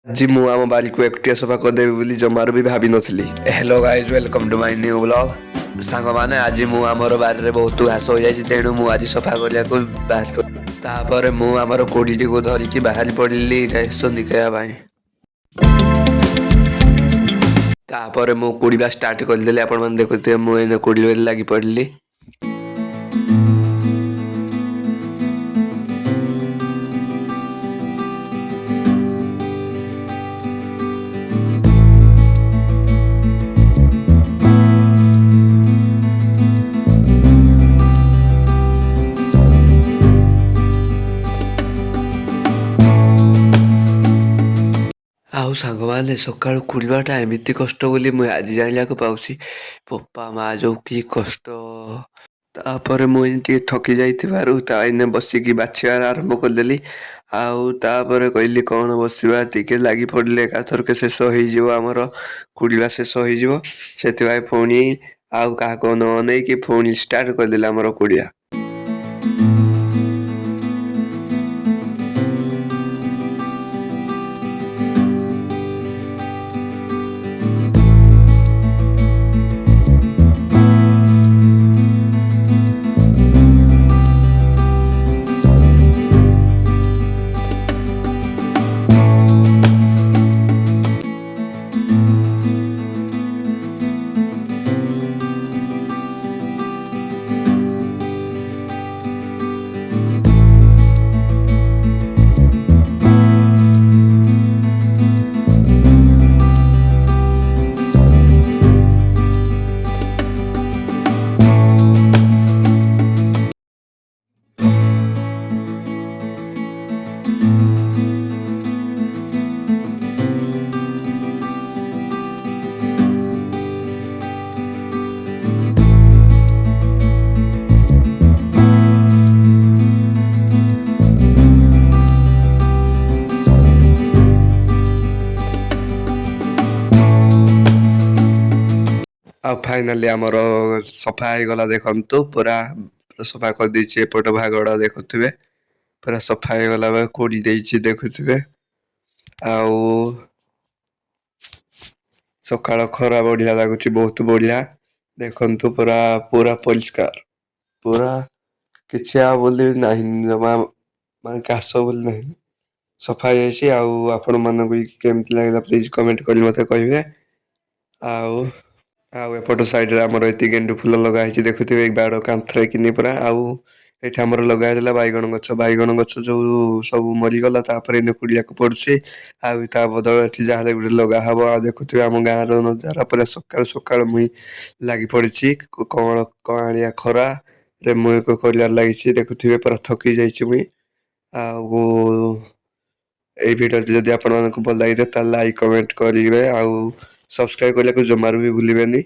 ଆଜି ମୁଁ ଆମ ବାରିକୁ ଏକୁଟିଆ ସଫା କରିଦେବି ବୋଲି ଜମାରୁ ବି ଭାବିନଥିଲି। Hello guys, welcome to my new blog. ସାଙ୍ଗମାନେ, ଆଜି ମୁଁ ଆମର ବାରିରେ ବହୁତ ଘାସ ହୋଇଯାଇଛି, ତେଣୁ ମୁଁ ଆଜି ସଫା କରିବାକୁ ବାହାରି ପଡ଼ିଲି। ତାପରେ ମୁଁ ଆମର କୋଡ଼ିଟିକୁ ଧରିକି ବାହାରି ପଡ଼ିଲି ଘାସ ନିକେଇବା ପାଇଁ। ତାପରେ ମୁଁ କୋଡ଼ିବା ଷ୍ଟାର୍ଟ କରିଦେଲି। ଆପଣମାନେ ଦେଖୁଥିବେ ମୁଁ ଏଇନେ କୋଡ଼ିବାରେ ଲାଗି ପଡ଼ିଲି। ଆଉ ସାଙ୍ଗମାନେ, ସକାଳୁ କୋଡ଼ିବାଟା ଏମିତି କଷ୍ଟ ବୋଲି ମୁଁ ଆଜି ଜାଣିବାକୁ ପାଉଛି। ବୋପା ମା, ଯୋଉ କି କଷ୍ଟ। ତାପରେ ମୁଁ ଟିକେ ଥକି ଯାଇଥିବାରୁ ଏଇନେ ବସିକି ବାଛିବାର ଆରମ୍ଭ କରିଦେଲି। ଆଉ ତାପରେ କହିଲି କ'ଣ ବସିବା, ଟିକେ ଲାଗି ପଡ଼ିଲେ ଏକାଥରକେ ଶେଷ ହେଇଯିବ, ଆମର କୋଡ଼ିବା ଶେଷ ହେଇଯିବ। ସେଥିପାଇଁ ପୁଣି ଆଉ କାହାକୁ ନ ଅନେଇକି ପୁଣି ଷ୍ଟାର୍ଟ କରିଦେଲି ଆମର କୋଡ଼ିବା। ଆଉ ଫାଇନାଲି ଆମର ସଫା ହେଇଗଲା। ଦେଖନ୍ତୁ, ପୁରା ସଫା କରିଦେଇଛି। ଏପଟ ଭାଗଟା ଦେଖୁଥିବେ ପୁରା ସଫା ହେଇଗଲା, କୋଡ଼ି ଦେଇଛି ଦେଖୁଥିବେ। ଆଉ ସକାଳ ଖରା ବଢ଼ିଆ ଲାଗୁଛି, ବହୁତ ବଢ଼ିଆ। ଦେଖନ୍ତୁ, ପୁରା ପୁରା ପରିଷ୍କାର, ପୁରା କିଛି ଆଉ ବୋଲି ନାହିଁ, ଜମା ମାନେ ଘାସ ବୋଲି ନାହିଁ, ସଫା ହେଇଯାଇଛି। ଆଉ ଆପଣମାନଙ୍କୁ କେମିତି ଲାଗିଲା ପ୍ଲିଜ୍ କମେଣ୍ଟ କରି ମୋତେ କହିବେ। ଆଉ ଏପଟ ସାଇଡ଼ରେ ଆମର ଏତିକି ଗେଣ୍ଡୁ ଫୁଲ ଲଗା ହେଇଛି, ଦେଖୁଥିବେ ଏଇ ବାଡ଼ କାନ୍ଥରେ କିନି ପୁରା। ଆଉ ଏଠି ଆମର ଲଗା ହେଇଥିଲା ବାଇଗଣ ଗଛ। ବାଇଗଣ ଗଛ ଯୋଉ ସବୁ ମରିଗଲା, ତାପରେ ଏଇନେ କୋଡ଼ିବାକୁ ପଡ଼ୁଛି। ଆଉ ତା ବଦଳ ଏଠି ଯାହାହେଲେ ଗୋଟେ ଲଗା ହବ। ଆଉ ଦେଖୁଥିବେ ଆମ ଗାଁର ନଜାରା, ପୁରା ସକାଳୁ ସକାଳୁ ମୁଇଁ ଲାଗି ପଡ଼ିଛି। କଅଁଳିଆ ଖରାରେ ମୁଇଁ କରିବାରେ ଲାଗିଛି। ଦେଖୁଥିବେ ପୁରା ଥକି ଯାଇଛି ମୁଇଁ। ଆଉ ଏଇ ଭିଡ଼ିଓଟି ଯଦି ଆପଣମାନଙ୍କୁ ଭଲ ଲାଗିଥାଏ ତାହେଲେ ଲାଇକ୍ କମେଣ୍ଟ କରିବେ, ଆଉ ସବସ୍କ୍ରାଇବ୍ କରିବାକୁ ଜମାରୁ ବି ଭୁଲିବେନି।